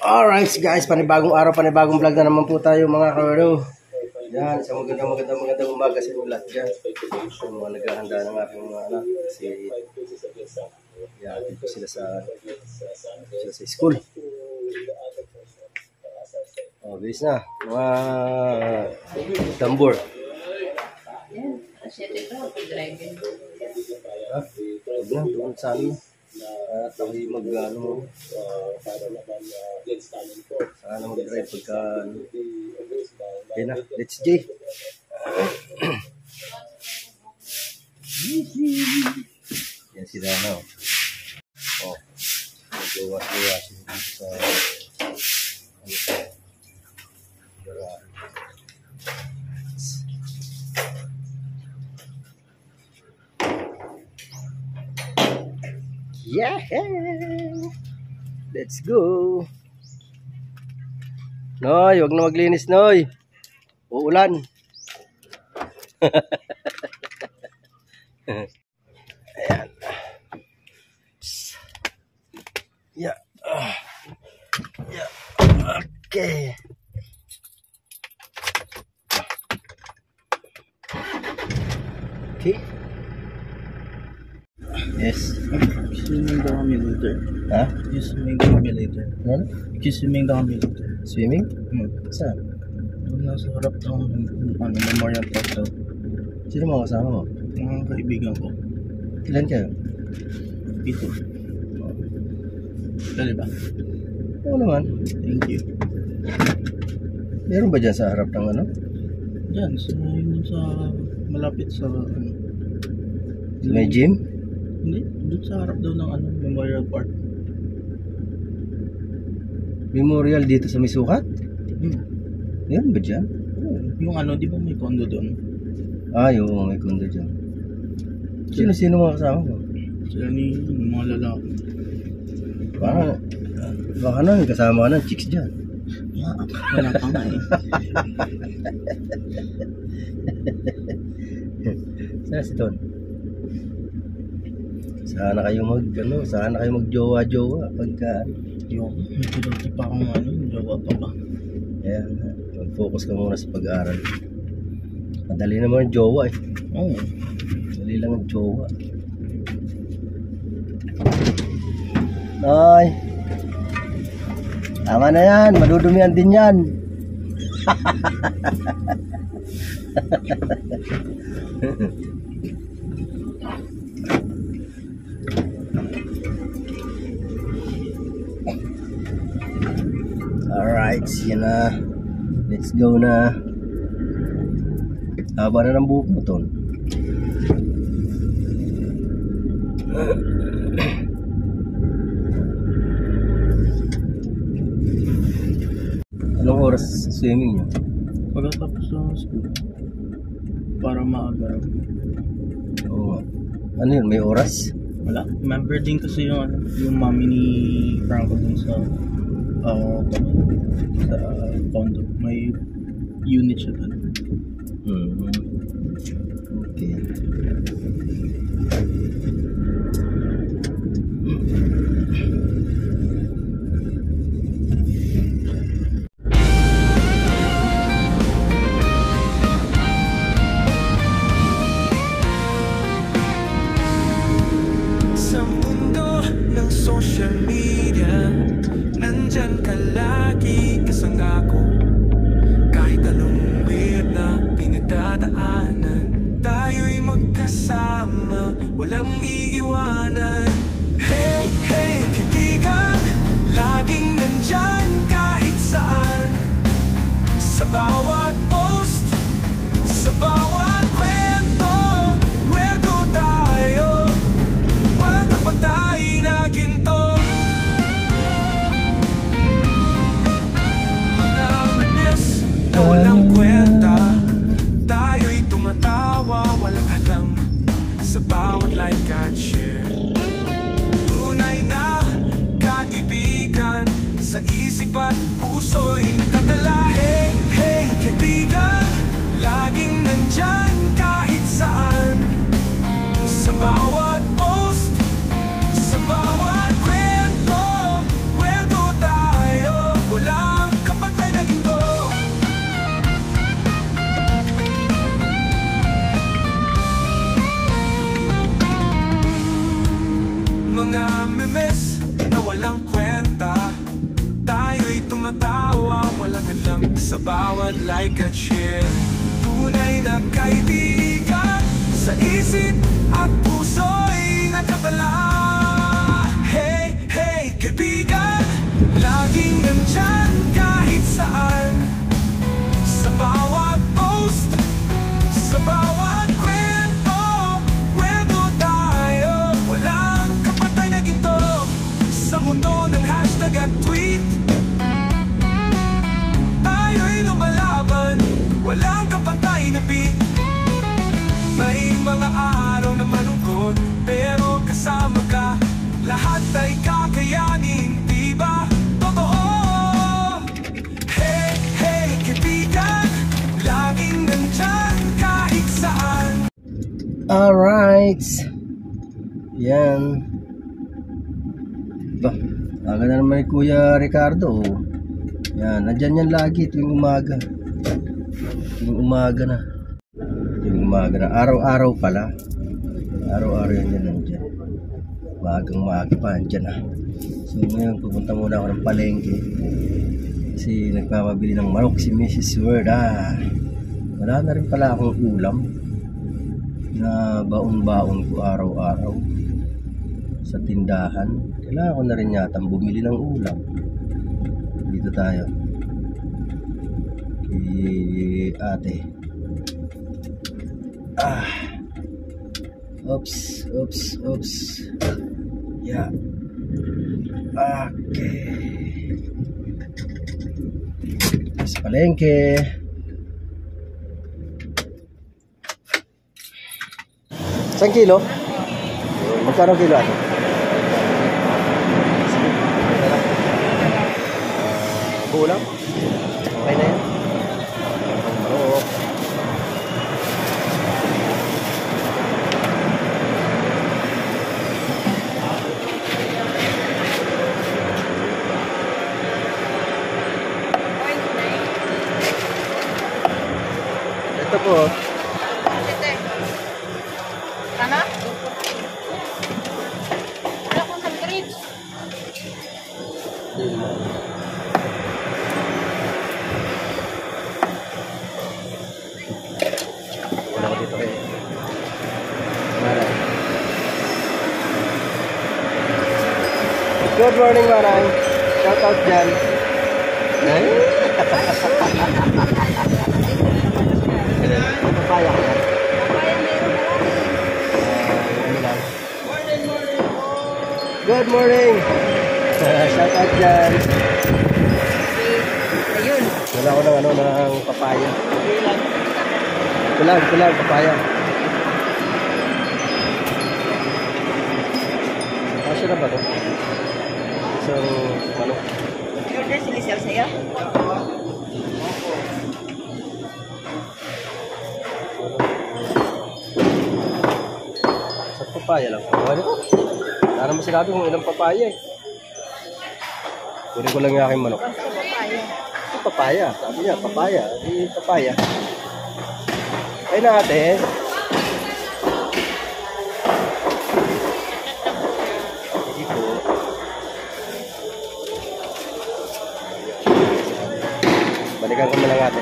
Alright guys, panibagong araw, panibagong vlog na naman po tayo mga kawaro. Yan, isang magandang umaga sa inyo lahat dyan. So, mga naghahanda ng aking mga anak. Kasi, yan, dito sila sa school. Oh, bilis na. Mga tambor. Yan, asyete ito, driving. Ha? Huwag na, doon sa amin. At ako'y mag-ano, sana mag-drive pagka, yun na, let's J. Yan sila na, oh, mag-iwas dito sa, yeah, let's go. Noy, wag na maglinis, Noy. Uulan. Ayan. Yeah. Yeah. Okay. Okay. Yes. Swimming daw kami later. Ha? Swimming daw kami later. Ano? Swimming daw kami later. Swimming? Saan? Doon nasa harap ng Memorial Park daw. Sino mga kasama mo? Mga kaibigan ko. Ilan kayo? Ito. Dali ba? Oo naman. Thank you. Meron ba dyan sa harap ng ano? Diyan, sa malapit sa ano. Sa may gym? Hindi, doon sa harap daw ng ano, Memorial Park. Memorial dito sa may sukat? Meron ba dyan? Yung ano, di ba may condo doon? Ay, oo, may kondo dyan. Sino mga kasama mo? Sila ni mga lalaki. Baka na, kasama ka ng chicks dyan. Yeah, wala pa nga eh. Sana si Ton? Sana kayo magjowa-jowa pagka Yung, may pilote pa akong ano, jowa pa ba? kaya mag-focus ka muna sa pag-aaral. Madali naman ang jowa eh. Oo. Madali lang ang jowa. Ay, tama na yan, madudumihan din yan. Alright, yan na. Let's go na. Haba na ng buhok mo, Ton. Anong oras swimming niyo? Pagkatapos ng school, para maaga. Oo. Ano yun, may oras? Wala. Member din kasi yung mami ni Franco dun sa condo. May unit siya dun. Okay. Sa mundo ng social media, nandyan ka lagi kasangga ko. Kahit anong weird na pinagdadaanan, tayo'y magkasama, walang iiwanan. Hey, hey, kaibigan, laging nandyan kahit saan. Sa bawat post, sa bawat kwento, kwento tayo. Walang kapatay na ginto. Mga manis na walang kwenta, tayo'y tumatawa, walang alam. Sa bawat like at share, tunay na kaibigan. Sa isip at puso'y nakatala. Hey, hey, kaibigan, laging nandyan kahit saan. Sa bawat post, sa bawat kwento, kwento tayo. sa bawat like at share. Tunay na kaibigan, sa isip at puso'y nakabala. Hey, hey, kaibigan, laging nandyan kahit saan. Sa bawat post, sa bawat kwento, kwento tayo. Walang kapatay na ginto sa mundo ng hashtag at tweet. Tayo'y lumalaban, walang kapatay na beat. May mga araw na malungkot, pero kasama ka, lahat ay kakayanin, diba? Totoo! Hey, hey, kaibigan, laging nandyan kahit saan. Alright. Yan. Ba, aga na naman ni Kuya Ricardo. Yan, nandyan yan lagi tuwing umaga. Tuwing umaga na. Tuwing umaga na. Araw-araw pala. Araw-araw yan nandyan. Maagang-maaga pa, nandyan na. So ngayon, pupunta muna ako ng palengke. Kasi nagpapabili ng manok si Mrs. Word. Wala na rin pala akong ulam na baon-baon ko araw-araw sa tindahan. Kailangan ko na rin yata bumili ng ulam. Dito tayo kay ate. Oops. Yeah. Okay. Sa palengke. Isang kilo? Magkano kilo ano? Kulang? Okay na yan? Oo. Ito po. Ano? Wala kong sa fridge. Wala ko dito kayo. Good morning, Marang. Shout out dyan. Papaya ko yan. Good morning! Shout out dyan. Ayun. Wala ko ng ng papaya. Kulang, papaya. Kasya na ba ito? Isang manok. I-order si Giselle sa'yo? Sa papaya lang. Ano ito? Wala naman sinabi kung ilang papaya eh. Kunin ko lang yung aking manok. Basta papaya. Ito papaya. Sabi niya, papaya. Di papaya. Ay na ate. Hindi po. Balikan ko na lang ate.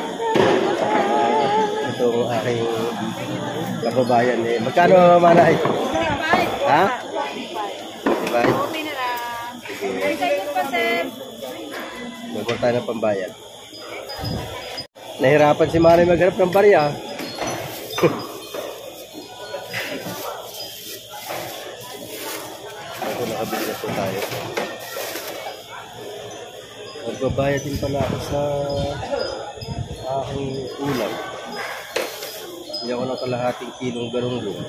Itong aking kababayan eh. Magkano manay? Ha? Diba? Okay na lang. Ay, sa'yo pa, sir. Magkakaroon tayo ng pambayan. Nahirapan si Mari maghanap ng barya. Ako nakabili na po tayo. Magbabayad din pala ako sa aking ulam. Hindi ako ng kalahating kilong garunggong.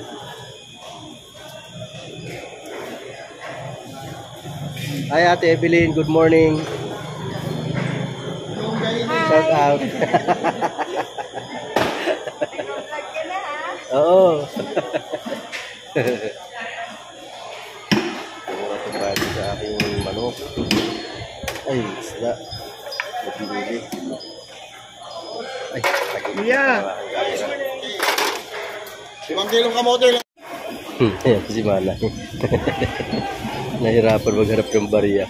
Hi Ate Evelyn, good morning. Shout out. Oo. Mura ito ba sa aking manok? Ay, isda. Nagpili. Ay, tagili. Yeah. 5 kilong kamote lang. Ayan, si Manay. Nahirapan magharap ng barya.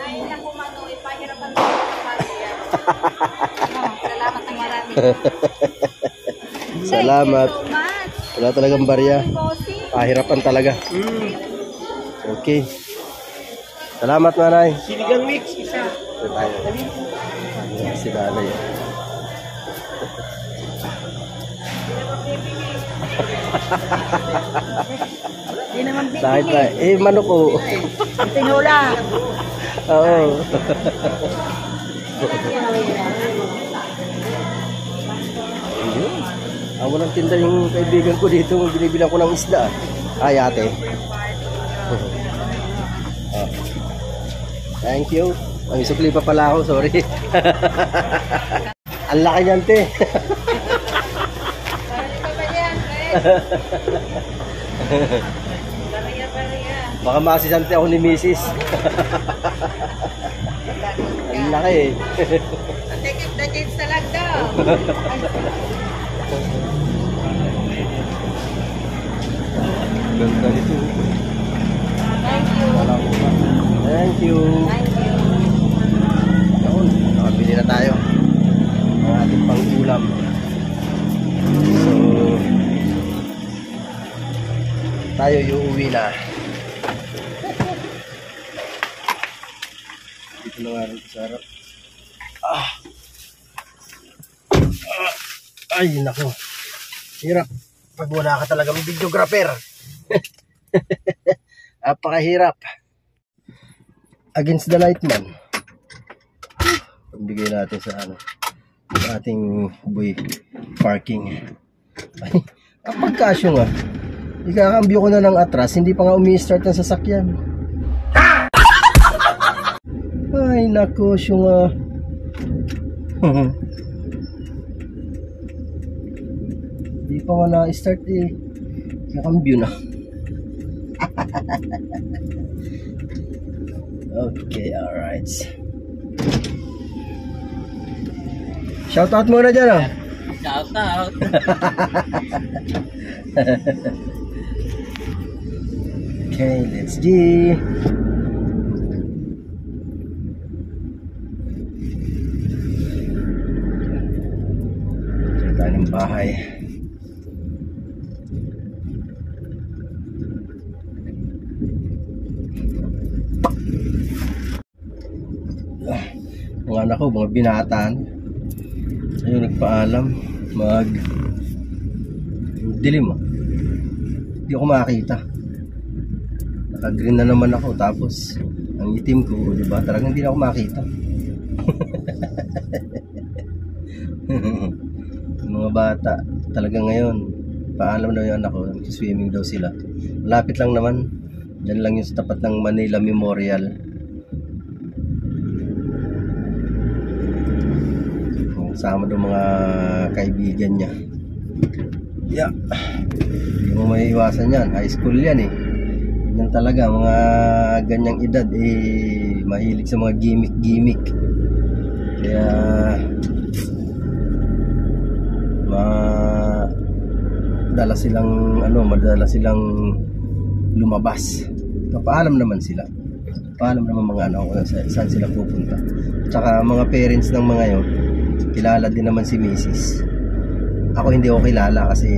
Ay, naku, Mano, ipahirapan mo sa pamilya. Salamat ng marami. Salamat. Thank you so much. Wala talagang barya. Bossy. Pahirapan talaga. Okay. Salamat, nanay. Sinigang mix, isa. Ito tayo. Ayan, si nanay. Hindi naman Sakit na. Manok ko. tinula. Oo. Walang tinda yung kaibigan ko dito. Binibilang ko ng isda. Ay, ate. Oh. Thank you. Ang isukli pa pala ako. Sorry. Ang laki niyan, te. Baka makasisante ako ni Mrs. Ang laki eh. Take it the kids na lang daw. Ganda nito. Thank you. Thank you. Thank you. Yun, nakabili na tayo ng ating pang-ulam. So, tayo uuwi na. Dito na nga rin sa harap. Ay, nako. Hirap. Pag wala ka talagang videographer. Napakahirap. Against the light man. Pagbigay natin sa sa ating boy parking. Ay, kapag kasyo nga, ikakambyo ko na ng atras, hindi pa nga umi-start ang sasakyan. Ay, nako, syunga. Hindi pa nga na-start eh. Ikakambyo na. Okay, alright. Shout out muna dyan, oh. Shout out. Okay, let's G. Diyan tayo ng bahay. Mga anak ko, mga binataan. Ayun, nagpaalam. Dilim ah. Hindi ako makakita. Naka-green na naman ako. Tapos, ang itim ko, diba? Talagang hindi na ako makita. Mga bata, talaga ngayon, paalam daw yung anak ko. Swimming daw sila. Malapit lang naman. Diyan lang yung sa tapat ng Manila Memorial. Sama daw mga kaibigan niya. Yeah. Hindi mo may iwasan yan. High school yan eh. Yan talaga, mga ganyang edad eh, mahilig sa mga gimmick-gimmick. Kaya madala silang lumabas. Papaalam naman sila. Paalam naman mga anak ko saan sila pupunta. Tsaka mga parents ng mga yun, kilala din naman si Mrs. Ako hindi ko kilala kasi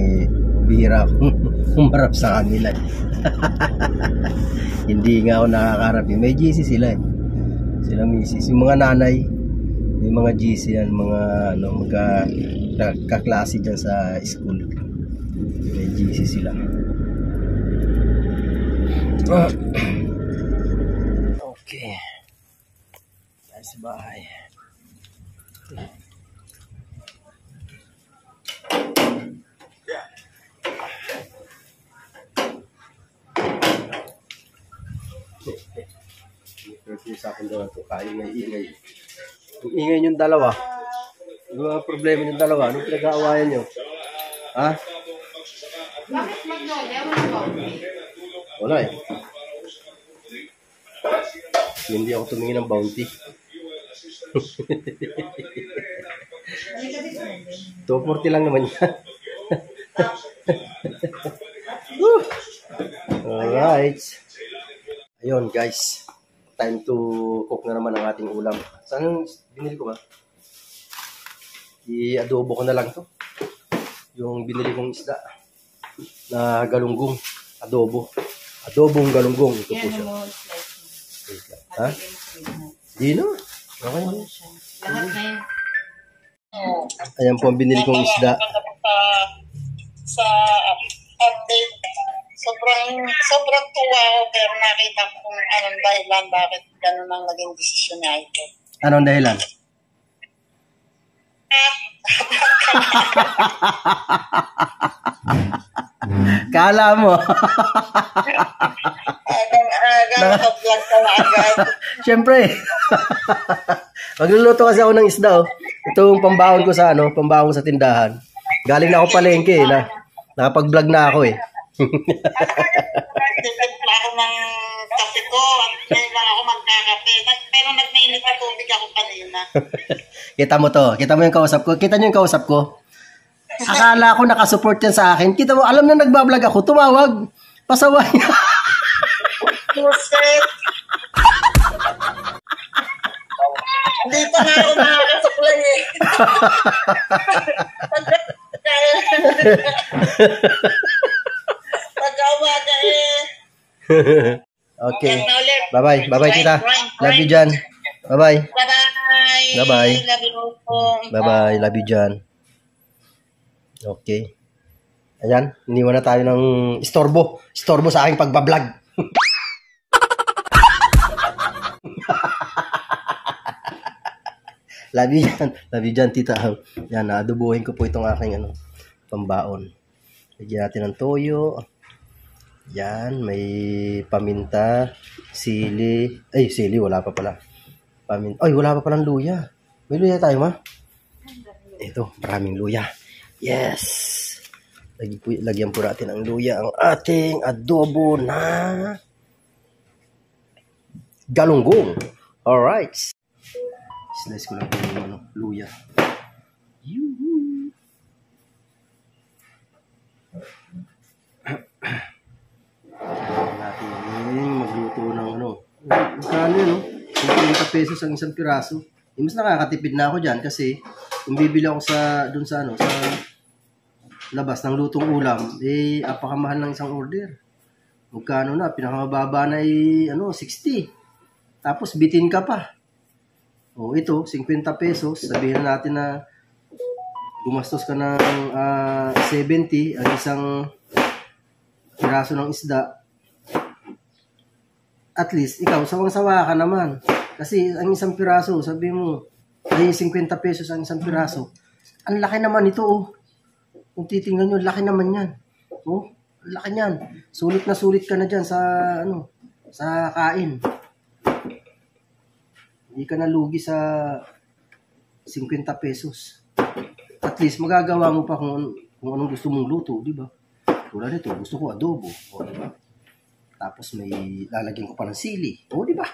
bihira akong humarap sa kanila. Hindi nga ako nakakarap. May GC sila eh. Sila Mrs. Yung mga nanay, may mga GC yan, mga kaklase dyan sa school. May GC sila. Okay. Nice bahay. Sa akin daw ito, kaingay-ingay. Yung ingay yung dalawa. Yung mga problema yung dalawa. Anong pinag-aawayan nyo? Ha? Bakit Magnolia? Wala eh. Hindi ako tumingin ng bounty. 240 lang naman yan. Alright. Ayun guys. Time to cook na naman ang ating ulam. Saan binili ko ba? I-adobo ko na lang to. Yung binili kong isda na galunggong. Adobo. Adobong galunggong. Ito po siya. Wait lang. Ha? Di na. Okay na. Lahat na yun. Ayan po ang binili kong isda. Sa update, sobrang tuwa ako pero nakita ko kung anong dahilan bakit ganun ang naging desisyon niya ito. Anong dahilan? Kala mo. Naka-vlog ka na agad. Siyempre. Magluluto kasi ako ng isda, oh. Ito yung pambaon ko sa pambaon ko sa tindahan. Galing na ako palengke, nakapag-vlog na ako, eh. Nagtimpla ako ng kape ko at ngayon lang ako magkakape. Pero nagmainit na tubig ako kanina. Kita mo to. Kita mo yung kausap ko. Kita nyo yung kausap ko. Akala ko nakasupport yan sa akin. Kita mo, alam na nagbablog ako. Tumawag. Pasaway. Buset! Hindi pa nga ako nakakasuklay eh. Pagka-umaga eh. Okay. Bye-bye. Bye-bye, tita. Love you, Jan. Bye-bye. Bye-bye. Bye-bye. Love you. Bye-bye. Love you, Jan. Okay. Ayan. Iniwan na tayo ng istorbo. Istorbo sa aking pagbablog. Love you, Jan. Love you, Jan, tita. Yan, adobohin ko po itong aking pambaon. Lagyan natin ng toyo. Yan, may paminta, sili. Ay, sili, wala pa pala. Ay, wala pa palang luya. May luya tayo, ma? Ito, maraming luya. Yes! Lagyan po natin ng luya ang ating adobo na galunggong. Alright. Slice ko lang po yung luya. Yuhu! Natin magluto ng magkano yun, 50 pesos ang isang piraso. Mas nakakatipid na ako dyan kasi kung bibili ako sa labas ng lutong ulam, apakamahal ng isang order. Magkano na, pinakamababa na 60. Tapos bitin ka pa. O ito, 50 pesos, sabihin natin na gumastos ka ng 70 ang isang piraso ng isda. At least, ikaw, sawang-sawa ka naman. Kasi ang isang piraso, sabi mo, ay 50 pesos ang isang piraso. Ang laki naman ito, oh. Kung titingnan nyo, laki naman yan. Oh, laki niyan. Sulit na sulit ka na dyan sa, sa kain. Hindi ka na lugi sa 50 pesos. At least, magagawa mo pa kung anong gusto mong luto, di ba? Tulad nito, gusto ko adobo. O, di ba? Tapos may lalagyan ko pa ng sili. O, di ba?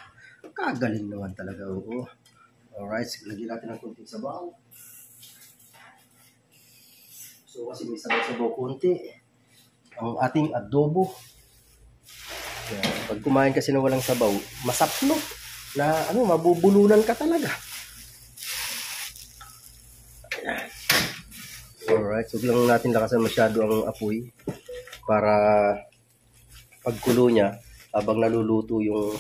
Kagaling naman talaga. Oo. Alright, lagyan natin ng konting sabaw. So, kasi may sabaw-sabaw konti. Ang ating adobo. Yan. Pag kumain kasi na walang sabaw, masapno. Na, mabubulunan ka talaga. Ayan. Alright, so lang natin lakasan masyado ang apoy para pagkulo niya habang naluluto yung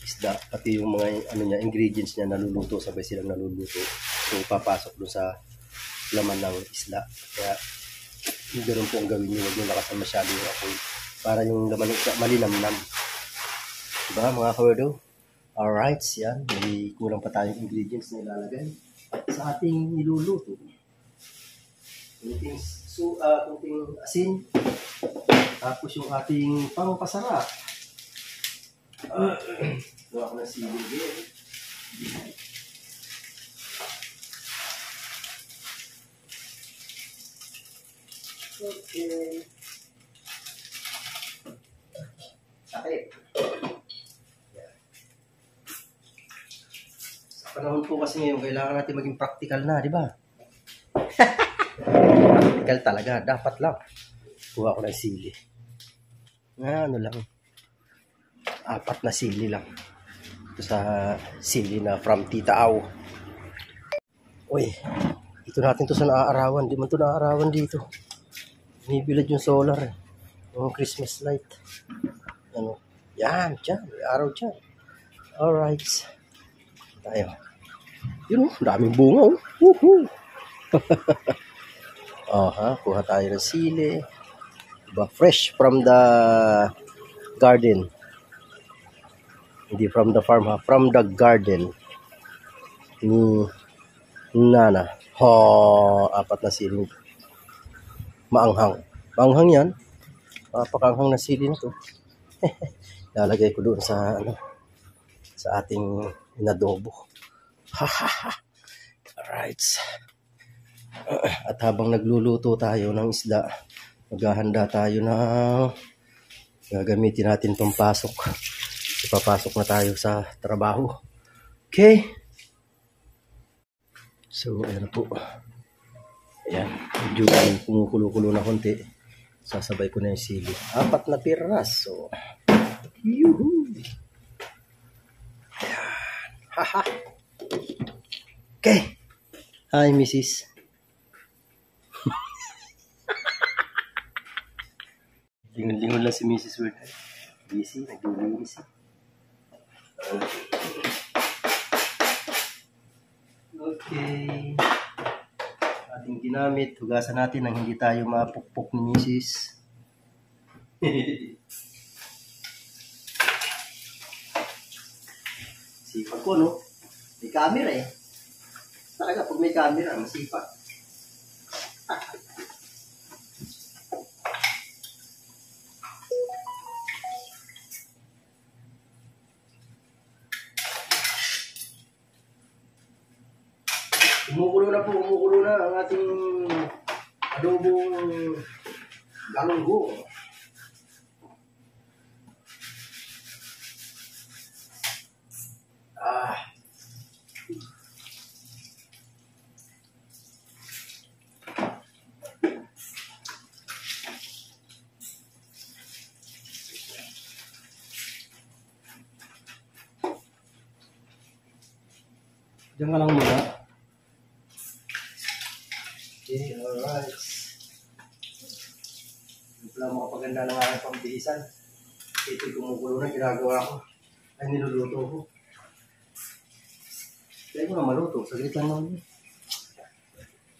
isda pati yung mga ingredients niya naluluto, sabay silang naluluto. So papasok doon sa laman ng isda. Kaya ganoon po ang gawin niyo, huwag niyo lakasan masyado yung apoy para yung laman ng isda malinamnam. Diba mga kawerdo? Alright, yan. May kulang pa tayong ingredients na ilalagay sa ating niluluto. Kunting asin. Tapos yung ating pangpasarap. Gawa ko ng sili din. Okay. Sakit. Sa panahon po kasi ngayon, kailangan natin maging practical na, di ba? Practical talaga, dapat lang. Kuha ko ng sili. Lang. 4 na sili lang. Ito sa sili na from Tita Au. Uy, Dito natin to sa naaarawan. Di man to naaarawan dito. Binibilad yung solar eh. Yung Christmas light. Ano? Yan, dyan. May araw dyan. Alright. Tayo. Yun oh, daming bunga oh. Woohoo! Kuha tayo ng sili. Diba? Fresh from the garden. Hindi from the farm ha. From the garden. Ni Nana. Apat na sili. Maanghang. Maanghang yan. Pakanghang na sili na to. Lalagay ko doon sa sa ating inadobo. Alright. At habang nagluluto tayo ng isda, maghahanda tayo ng gagamitin natin pampasok. Ipapasok na tayo sa trabaho. Okay. So, ayan po. Ayan. Medyo kumukulo-kulo na konti. Sasabay ko na yung sili. 4 na piraso. Yuhu! Ayan. Haha! Okay. Hi, Mrs. Lingon-lingon lang si Mrs. Word. Busy. Nag-linis. Okay. Ating ginamit. Hugasan natin nang hindi tayo mapukpok ni Mrs. Sipag ko, no? May camera eh. Talaga, pag may camera, masipag. Kumukulo na ang ating adobong galunggo. Diyan ka lang muna. Okay, alright. Hindi pala makapaganda ng aking pambihisan. Ito'y kumukulo na, ginagawa ko. Ay, niluluto ko. Kaya ko na maluto. Saglit lang naman yun.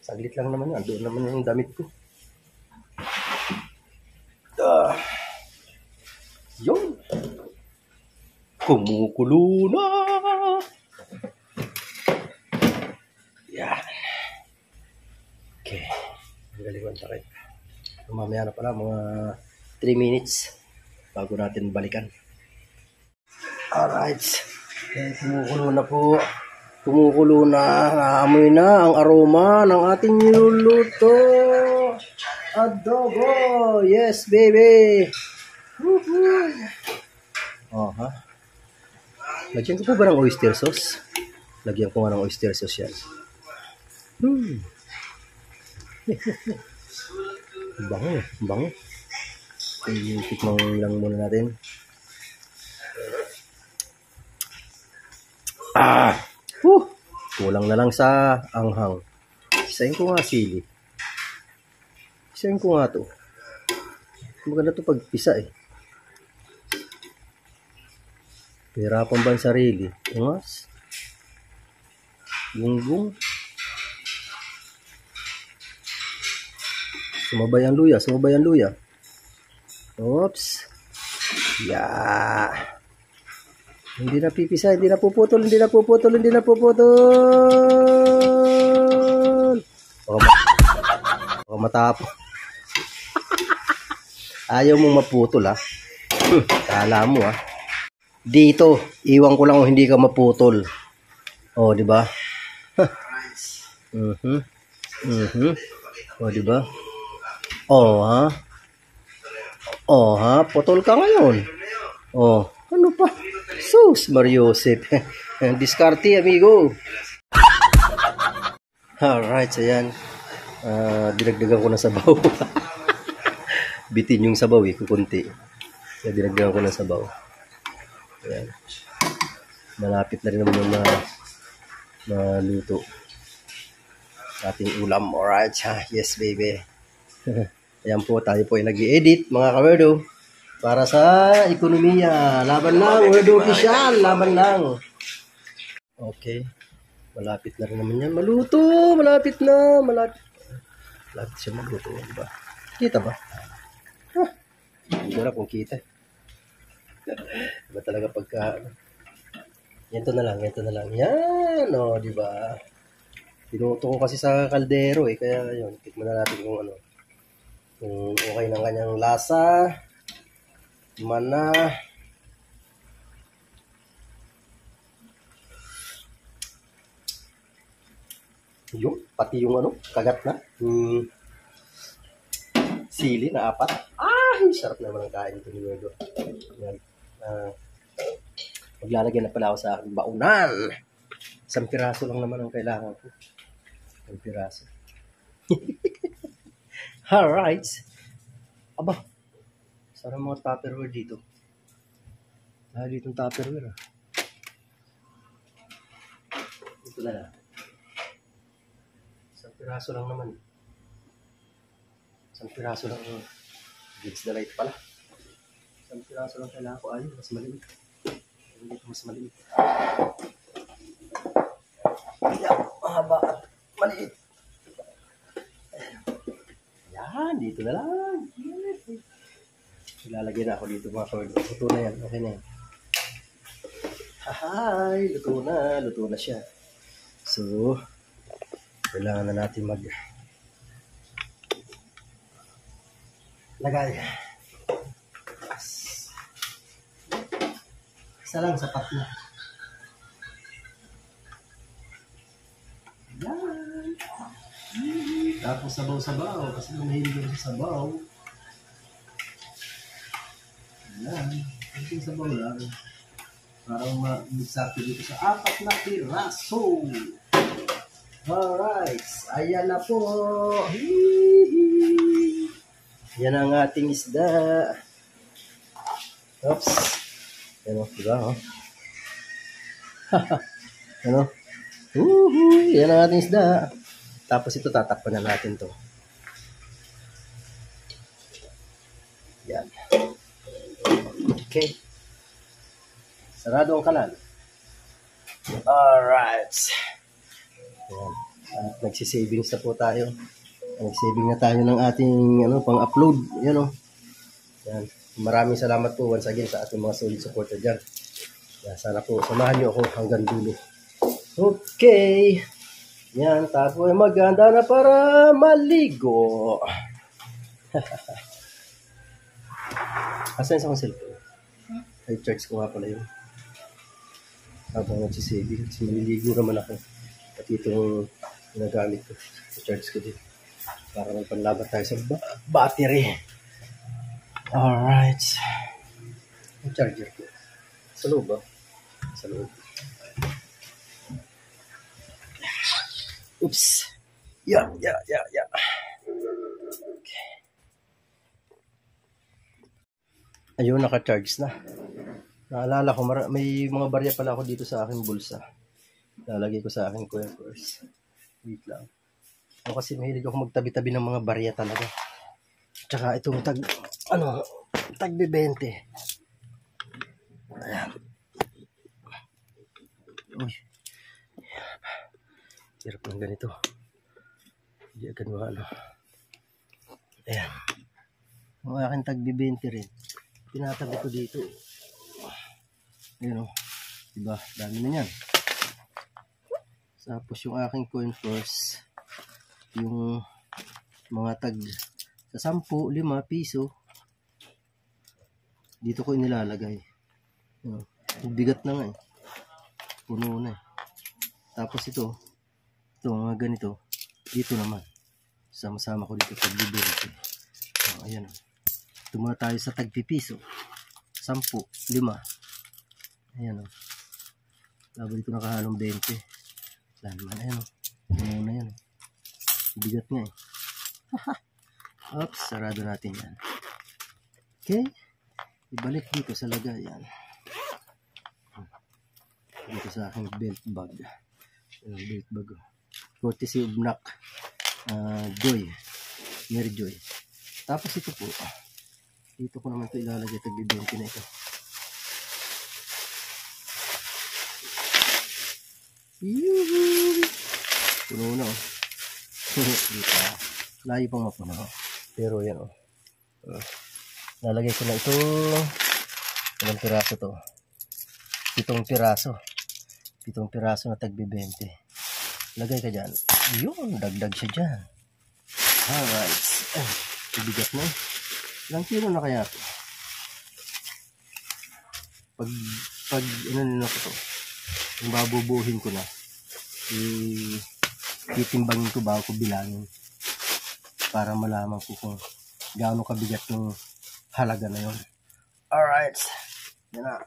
Saglit lang naman yan. Doon naman yung damit ko. Yun. Kumukulo na. Yan. Okay. Magalingan pa rin. Mamaya na pala mga 3 minutes bago natin balikan. Alright. Okay, kumukulo na po. Kumukulo na. Naamoy na ang aroma ng ating niluluto. Adobo. Yes, baby. Woohoo. Lagyan ko pa ba ng oyster sauce? Lagyan ko nga ng oyster sauce yan. Bango, bango. Tikman lang muna natin. Kulang na lang sa anghang. Isahin ko nga sili. Isahin ko nga to. Maganda to pagpisa eh. Hirapan ba ang sarili? Ungas. Gunggong. Sumabay ang luya, sumabay ang luya. Oops. Yeah. Hindi na pipisa, hindi na puputol, hindi na puputol, hindi na puputol. Baka matapos. Ayaw mong maputol ha. Kala mo ha. Dito, iwan ko lang kung hindi ka maputol. Oh, di ba? Oh, di ba? Oh, ha? Putol ka ngayon. Oh, ano pa? Sus, Mariosep. Diskarte, amigo. Alright, so yan. Dinagdagan ko na sabaw. Bitin yung sabaw eh, kukunti. So, dinagdagan ko na sabaw. Ayan. Malapit na rin naman yung maluto. ating ulam. Alright, yes baby. Ayan po, tayo po ay nag-i-edit mga kawerdo para sa ekonomiya. Laban lang, Werdo Official, laban lang. Okay, malapit na rin naman yan. Maluto, malapit na, malapit. Malapit siya magluto, diba? Kita ba? Hindi ko na kung kita. Diba talaga pagka... Ganito na lang, ganito na lang. Yan, o, diba? Tinuto ko kasi sa kaldero kaya yun, tikman na natin kung ano. Kung okay ng kanyang lasa. Mana. Yung, pati yung ano, kagat na. Sili na 4. Sarap naman ang kain ito ni Werdo. Yan. Maglalagyan na pala ako sa aking baunan. 1 piraso lang naman ang kailangan ko. 1 piraso. Alright. Aba. Sarap mga Tupperware dito. Dito yung Tupperware. Ito na lang. 1 piraso lang naman. 1 piraso lang naman. Gigs the light pala. 1 piraso lang kailangan ko. Ayun, mas maliit. Dito mas maliit. Yan, mahaba at maliit. Yan, dito na lang. Ilalagay na ako dito mga kawerdo. Luto na yan, okay na yan. Hahay, luto na siya. So, kailangan na natin lagay. Isa lang, sapat na. Yan. Tapos sabaw-sabaw. Kasi mahilig ko sa sabaw. Yan. Kunting sabaw lang. Parang ma-mixato dito sa 4 na piraso. Alright. Ayan na po. Yan ang ating isda. Oops. Ano, diba, oh? Ano? Yan ang ating isda. Tapos ito, tatakpan na natin to. Yan. Okay. Sarado ang kalan. Alright. Yan. At nagsisavings na po tayo. Nagsaving na tayo ng ating pang-upload. Yan, oh. Yan. Maraming salamat po once again sa ating mga solid supporter dyan. Yan, sana po samahan nyo ako hanggang dulo. Okay. Yan, tapo ay maganda na para maligo. Asan sa akong cellphone? Ay, charge ko nga pala yun. Habang nagsisaving. Kasi maliligo naman ako. Pati itong ginagamit ko. I-charge ko din. Para magpanlaban tayo sa battery. Alright. Ang charger ko. Sa loob ba? Sa loob. Oops. Yeah. Okay. Ayun, naka-charge na. Naalala ko, may mga barya pala ako dito sa aking bulsa. Lalagay ko sa aking coin purse. Wait lang. O kasi mahilig ako magtabi-tabi ng mga barya talaga. Tsaka itong tag-20. Ayan. Uy. Hirap ng ganito. Hindi agad Ayan. Ang aking tag-20 rin. Tinatabi ko dito. Ayan o. Diba? Dami na yan. Tapos yung aking coin purse. Yung mga tag sa 10, 5 piso. Dito ko inilalagay. Bigat na nga eh. Puno na eh. Tapos ito mga ganito, dito naman. Sama-sama ko dito tag 20. Ayan o. Tumula tayo sa tag piso. 10, 5. Ayan o. Labo dito nakahalong 20. Wala naman. Ayan o. Puno na yan. Bigat nga eh. Oops, sarado natin yan. Okay. Ibalik dito sa lagayan. Dito sa aking belt bag. Belt bag. courtesy of Nak Joy, Mary Joy. Tapos ito po, dito ko naman ito ilalagay, tag-20 na ito. Yuhu! Puno na, oh. Dito, layo pang mapuno, oh. Pero yan, oh. Lalagay ko na ito. Ilang piraso to? 7 piraso. 7 piraso na tag-20. Lagay ka dyan. Yun, dagdag siya dyan. Alright. Ibigat na. Ilang kilo na kaya ito? Pag ano nila ko to, yung babubuhin ko na, titimbangin ko bago ko bilangin para malaman ko kung gaano kabigat yung halaga na yun. Alright. Yan na.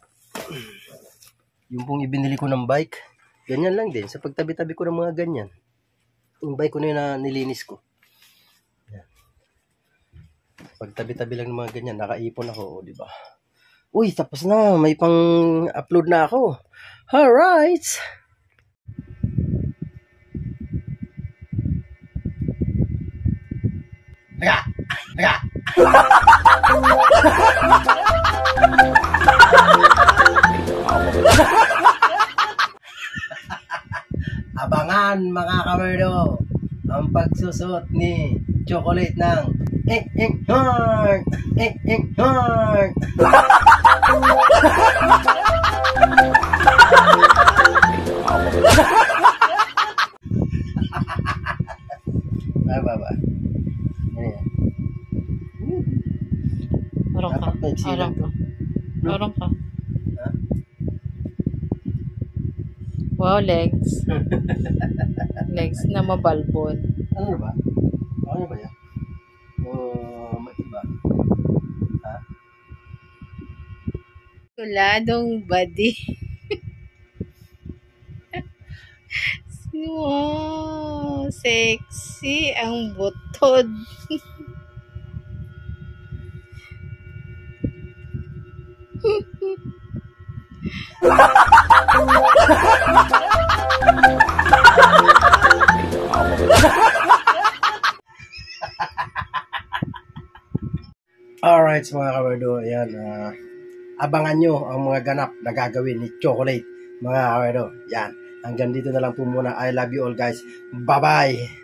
Yung pong ibinili ko ng bike, ganyan lang din. Sa pagtabi-tabi ko ng mga ganyan. Yung bike ko na yun na nilinis ko. Yan. Pagtabi-tabi lang ng mga ganyan, nakaipon ako, di ba? Uy, tapos na. May pang-upload na ako. Alright. Abangan mga kamerdo ang pagsusot ni Chocolate ng heart. Heart. Baba. Ayan. Orong ka. Dapat maigsilan to. Orong ka. Ha? Wow, legs. Legs na mabalbon. Ano ba? Ano ba yan? Maiba. Ha? Tuladong body. Wow, sexy ang butod. Alright mga kamerdo, ayan. Abangan nyo ang mga ganap na gagawin ni Chocolate mga kamerdo. Yan. Hanggang dito na lang po muna. I love you all guys. Bye-bye!